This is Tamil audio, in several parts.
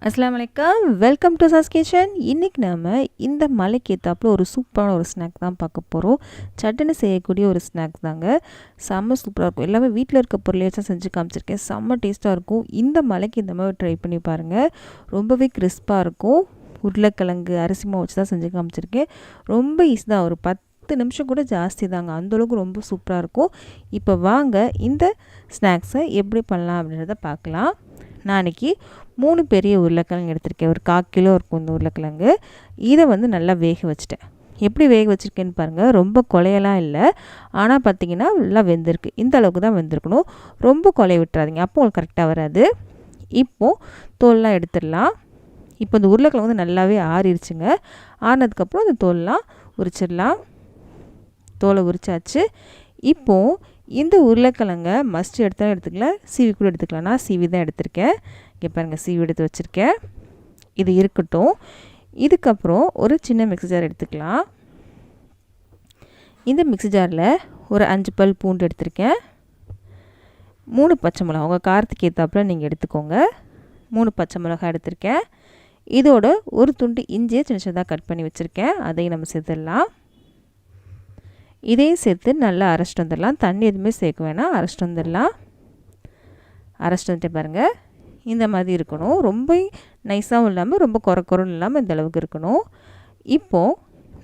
அஸ்ஸலாமு அலைக்கும். Welcome to sauce kitchen. இன்றைக்கி நம்ம இந்த மலைக்கு ஏற்றாப்புல ஒரு சூப்பரான ஒரு ஸ்நாக் தான் பார்க்க போகிறோம். சட்டுன்னு செய்யக்கூடிய ஒரு ஸ்நாக் தாங்க. செம்ம சூப்பராக இருக்கும். எல்லாமே வீட்டில் இருக்க பொருளை வச்சு செஞ்சு காமிச்சிருக்கேன். செம்ம டேஸ்ட்டாக இருக்கும். இந்த மலைக்கு இந்த மாதிரி ட்ரை பண்ணி பாருங்கள். ரொம்பவே கிறிஸ்பாக இருக்கும். உருளைக்கிழங்கு அரிசி மாவு வச்சு தான் செஞ்சு காமிச்சிருக்கேன். ரொம்ப ஈஸி தான். ஒரு 10 நிமிஷம் கூட ஜாஸ்தி தாங்க. அந்தளவுக்கு ரொம்ப சூப்பராக இருக்கும். இப்போ வாங்க இந்த ஸ்நாக்ஸை எப்படி பண்ணலாம் அப்படின்றத பார்க்கலாம். நான் இன்றைக்கி 3 பெரிய உருளைக்கிழங்கு எடுத்திருக்கேன். ஒரு 1/4 கிலோ இருக்கும் இந்த உருளைக்கிழங்கு. இதை நல்லா வேக வச்சுட்டேன். எப்படி வேக வச்சுருக்கேன்னு பாருங்கள். ரொம்ப குழையெல்லாம் இல்லை, ஆனால் பார்த்திங்கன்னா நல்லா வெந்திருக்கு. இந்த அளவுக்கு தான் வெந்திருக்கணும். ரொம்ப குழைய விட்டுறாதீங்க, அப்போ உங்களுக்கு கரெக்டாக வராது. இப்போது தோல்லாம் எடுத்துடலாம். இப்போ இந்த உருளைக்கிழங்கு நல்லாவே ஆறிடுச்சுங்க. ஆறினதுக்கப்புறம் இந்த தோல்லாம் உரிச்சிடலாம். தோலை உரிச்சாச்சு. இப்போது இந்த உருளைக்கிழங்கை மஸ்ட் எடுத்தாலும் எடுத்துக்கலாம், சீவி கூட எடுத்துக்கலாம். நான் சீவி தான் எடுத்திருக்கேன். இங்கே பாருங்கள், சீவி எடுத்து வச்சுருக்கேன். இது இருக்கட்டும். இதுக்கப்புறம் ஒரு சின்ன மிக்ஸி ஜார் எடுத்துக்கலாம். இந்த மிக்ஸி ஜாரில் ஒரு 5 பல் பூண்டு எடுத்திருக்கேன். 3 பச்சை மிளகா, உங்கள் காரத்துக்கு ஏற்றாப்புல நீங்கள் எடுத்துக்கோங்க. 3 பச்சை மிளகா எடுத்திருக்கேன். இதோட ஒரு துண்டு இஞ்சியை சின்ன சின்னதாக கட் பண்ணி வச்சுருக்கேன். அதையும் நம்ம சேர்த்துடலாம். இதையும் சேர்த்து நல்லா அரைச்சிட்டு வந்துடலாம். தண்ணி எதுவுமே சேர்க்க வேணாம், அரைச்சிட்டு வந்துடலாம். அரைச்சிட்டு வந்துட்டு பாருங்கள், இந்த மாதிரி இருக்கணும். ரொம்ப நைஸாகவும் இல்லாமல் ரொம்ப குறைன்னு இல்லாமல் இந்த அளவுக்கு இருக்கணும். இப்போது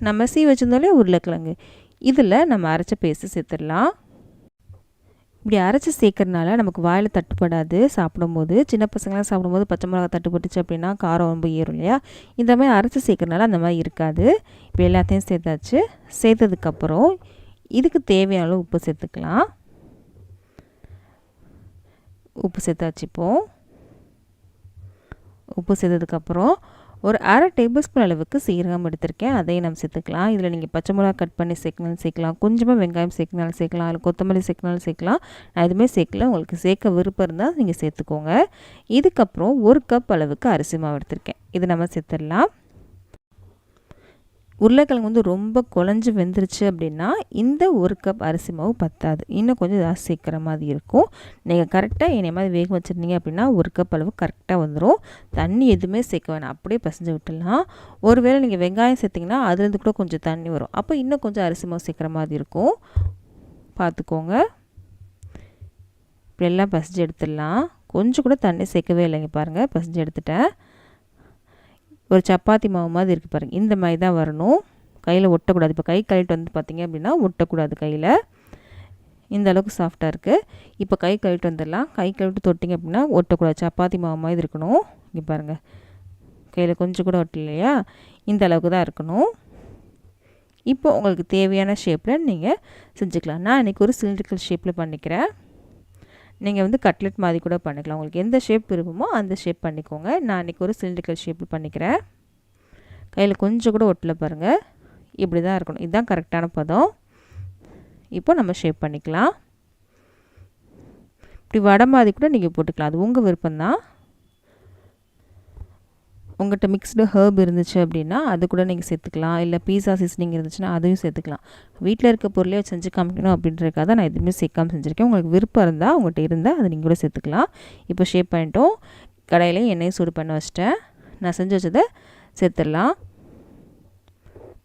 நம்ம சீ வச்சுருந்தோம்லே உருளைக்கிழங்கு, இதில் நம்ம அரைச்ச பேஸ்ட்டு சேர்த்துடலாம். இப்படி அரைச்சி சேர்க்கறதுனால நமக்கு வாயில் தட்டுப்படாது. சாப்பிடும்போது சின்ன பசங்களாம் சாப்பிடும்போது பச்சை மிளகா தட்டுப்பட்டுச்சு அப்படின்னா காரம் ரொம்ப ஏறும் இல்லையா? இந்த மாதிரி அரைச்சி சேர்க்கறதுனால அந்த மாதிரி இருக்காது. இப்போ எல்லாத்தையும் சேர்த்தாச்சு. சேர்த்ததுக்கப்புறம் இதுக்கு தேவையான அளவு உப்பு சேர்த்துக்கலாம். உப்பு சேர்த்தாச்சு. இப்போது உப்பு சேர்த்ததுக்கப்புறம் ஒரு 1/2 டேபிள் ஸ்பூன் அளவுக்கு சீரகம் எடுத்திருக்கேன். அதையும் நம்ம சேர்த்துக்கலாம். இதில் நீங்கள் பச்சை மிளகா கட் பண்ணி சேர்க்கணும்னு சேர்க்கலாம், கொஞ்சமாக வெங்காயம் சேர்க்கனாலும் சேர்க்கலாம், இல்லை கொத்தமல்லி சேர்க்கனாலும் சேர்க்கலாம். நான் எதுவுமே சேர்க்கல. உங்களுக்கு சேர்க்க விருப்பம் இருந்தால் நீங்கள் சேர்த்துக்கோங்க. இதுக்கப்புறம் 1 கப் அளவுக்கு அரிசி மாவு எடுத்திருக்கேன். இது நம்ம சேர்த்துடலாம். உருளைக்கிழங்கு ரொம்ப குழஞ்சி வெந்துருச்சு அப்படின்னா இந்த 1 கப் அரிசி மாவு பத்தாது, இன்னும் கொஞ்சம் ஜாஸ்தி சேர்க்குற மாதிரி இருக்கும். நீங்கள் கரெக்டாக என்னை மாதிரி வேக வச்சுருந்தீங்க அப்படின்னா 1 கப் அளவு கரெக்டாக வந்துடும். தண்ணி எதுவுமே சேர்க்க வேணாம், அப்படியே பசைஞ்சு விட்டுடலாம். ஒருவேளை நீங்கள் வெங்காயம் சேர்த்திங்கன்னா அதுலேருந்து கூட கொஞ்சம் தண்ணி வரும், அப்போ இன்னும் கொஞ்சம் அரிசி மாவு சேர்க்குற மாதிரி இருக்கும், பார்த்துக்கோங்க. இப்படி எல்லாம் பசைஞ்சு எடுத்துடலாம். கொஞ்சம் கூட தண்ணி சேர்க்கவே இல்லைங்க, பாருங்கள் பசைஞ்சு எடுத்துட்டேன். ஒரு சப்பாத்தி மாவு மாதிரி இருக்குது பாருங்கள், இந்த மாதிரி தான் வரணும். கையில் ஒட்டக்கூடாது. இப்போ கை கழுவிட்டு பார்த்திங்க அப்படின்னா ஒட்டக்கூடாது கையில். இந்த அளவுக்கு சாஃப்டாக இருக்குது. இப்போ கை கழுவிட்டு வந்துடலாம். கை கழுவிட்டு தொட்டிங்க அப்படின்னா ஒட்டக்கூடாது. சப்பாத்தி மாவு மாதிரி இருக்கணும். இங்கே பாருங்கள், கையில் கொஞ்சம் கூட ஒட்டலையா? இந்த அளவுக்கு தான் இருக்கணும். இப்போ உங்களுக்கு தேவையான ஷேப்பில் நீங்கள் செஞ்சுக்கலாம். நான் இன்றைக்கி ஒரு சிலிண்ட்ரிக்கல் ஷேப்பில் பண்ணிக்கிறேன். நீங்கள் கட்லெட் மாதிரி கூட பண்ணிக்கலாம். உங்களுக்கு எந்த ஷேப் விரும்புமோ அந்த ஷேப் பண்ணிக்கோங்க. நான் இன்றைக்கி ஒரு சிலிண்ட்ரிக்கல் ஷேப்பில் பண்ணிக்கிறேன். கையில் கொஞ்சம் கூட ஒட்டலை பாருங்கள். இப்படி தான் இருக்கணும். இதுதான் கரெக்டான பதம். இப்போ நம்ம ஷேப் பண்ணிக்கலாம். இப்படி வடை மாதிரி கூட நீங்கள் போட்டுக்கலாம், அது உங்கள் விருப்பம்தான். உங்கள்கிட்ட மிக்ஸ்டு ஹர்ப் இருந்துச்சு அப்படின்னா அது கூட நீங்கள் சேர்த்துக்கலாம். இல்லை பீஸா சீசனிங் இருந்துச்சுன்னா அதையும் சேர்த்துக்கலாம். வீட்டில் இருக்க பொருளே செஞ்சு காமிக்கணும் அப்படின்றதுக்காக தான் நான் எதுவுமே சேர்க்காமல் செஞ்சுருக்கேன். உங்களுக்கு விருப்பம் இருந்தால் உங்கள்கிட்ட இருந்தால் அதை நீங்கள் கூட சேர்த்துக்கலாம். இப்போ ஷேப் பண்ணிட்டோம். கடையில் எண்ணெயை சூடு பண்ண வச்சிட்டேன். நான் செஞ்சு வச்சதை சேர்த்துடலாம்.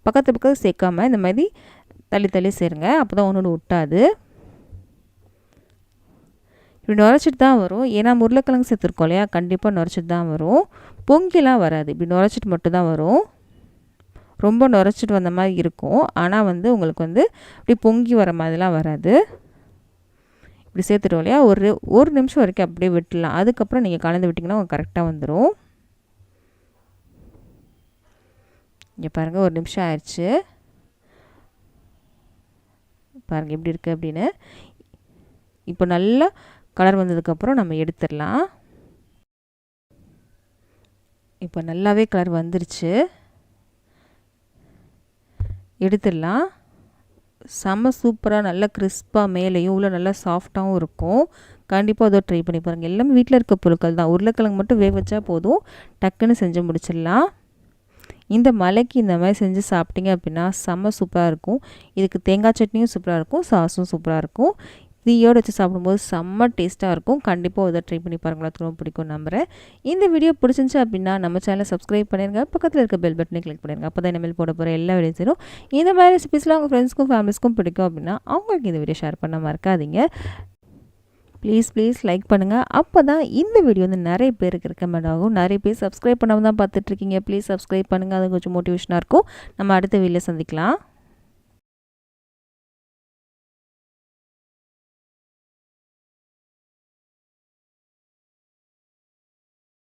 பக்கத்து சேர்க்காமல் இந்த மாதிரி தள்ளி தள்ளி சேருங்க, அப்போ தான் ஒன்று ஒட்டாது. இப்படி நுரைச்சிட்டு தான் வரும். ஏன்னா உருளைக்கிழங்கு சேர்த்துருக்கோம் இல்லையா, கண்டிப்பாக நுரைச்சிட்டு தான் வரும். பொங்கிலாம் வராது, இப்படி நுரைச்சிட்டு மட்டும் தான் வரும். ரொம்ப நுரைச்சிட்டு வந்த மாதிரி இருக்கும், ஆனால் உங்களுக்கு இப்படி பொங்கி வர மாதிரிலாம் வராது. இப்படி சேர்த்துட்டோம் இல்லையா, ஒரு நிமிஷம் வரைக்கும் அப்படியே விட்டுடலாம். அதுக்கப்புறம் நீங்கள் கலந்து விட்டிங்கன்னா உங்களுக்கு கரெக்டாக வந்துடும். இங்கே பாருங்கள், ஒரு நிமிஷம் ஆயிடுச்சு. பாருங்கள் எப்படி இருக்குது அப்படின்னு. இப்போ நல்லா கலர் வந்ததுக்கப்புறம் நம்ம எடுத்துடலாம். இப்போ நல்லாவே கலர் வந்துருச்சு, எடுத்துடலாம். செம்ம சூப்பராக நல்லா கிறிஸ்பாக மேலேயும் உள்ள நல்லா சாஃப்டாகவும் இருக்கும். கண்டிப்பாக அதை ட்ரை பண்ணி பாருங்கள். எல்லாமே வீட்டில் இருக்க பொருட்கள் தான். உருளைக்கிழங்கு மட்டும் வேக வச்சா போதும், டக்குன்னு செஞ்சு முடிச்சிடலாம். இந்த மலைக்கு இந்த மாதிரி செஞ்சு சாப்பிட்டீங்க அப்படின்னா செம்ம சூப்பராக இருக்கும். இதுக்கு தேங்காய் சட்னியும் சூப்பராக இருக்கும், சாஸும் சூப்பராக இருக்கும். டீயோடு வச்சு சாப்பிடும்போது செம்ம டேஸ்ட்டாக இருக்கும். கண்டிப்பாக இதை ட்ரை பண்ணி பாருங்களா, ரொம்ப பிடிக்கும் நம்புகிறேன். இந்த வீடியோ பிடிச்சிருந்துச்சு அப்படின்னா நம்ம சேனலை சப்ஸ்கிரைப் பண்ணிடுங்க, பக்கத்தில் இருக்க பெல் பட்டனை கிளிக் பண்ணிடுங்க. அப்போ தான் இனிமேல் போட போகிற எல்லா வீடியோஸும் இந்த மாதிரி ரெசிபீஸ்லாம் உங்கள் ஃப்ரெண்ட்ஸ்க்கும் ஃபேமிலிஸ்க்கும் பிடிக்கும் அப்படின்னா அவங்களுக்கு இந்த வீடியோ ஷேர் பண்ண மறக்காதீங்க. ப்ளீஸ் லைக் பண்ணுங்கள். அப்போ தான் இந்த வீடியோ வந்து நிறைய பேருக்கு ரெக்கமெண்ட் ஆகும். நிறைய பேர் சப்ஸ்கிரைப் பண்ணாமல் தான் பார்த்துட்ருக்கீங்க. ப்ளீஸ் சப்ஸ்கிரைப் பண்ணுங்கள், அது கொஞ்சம் மோட்டிவேஷனாக இருக்கும். நம்ம அடுத்த வீடியோவில் சந்திக்கலாம்.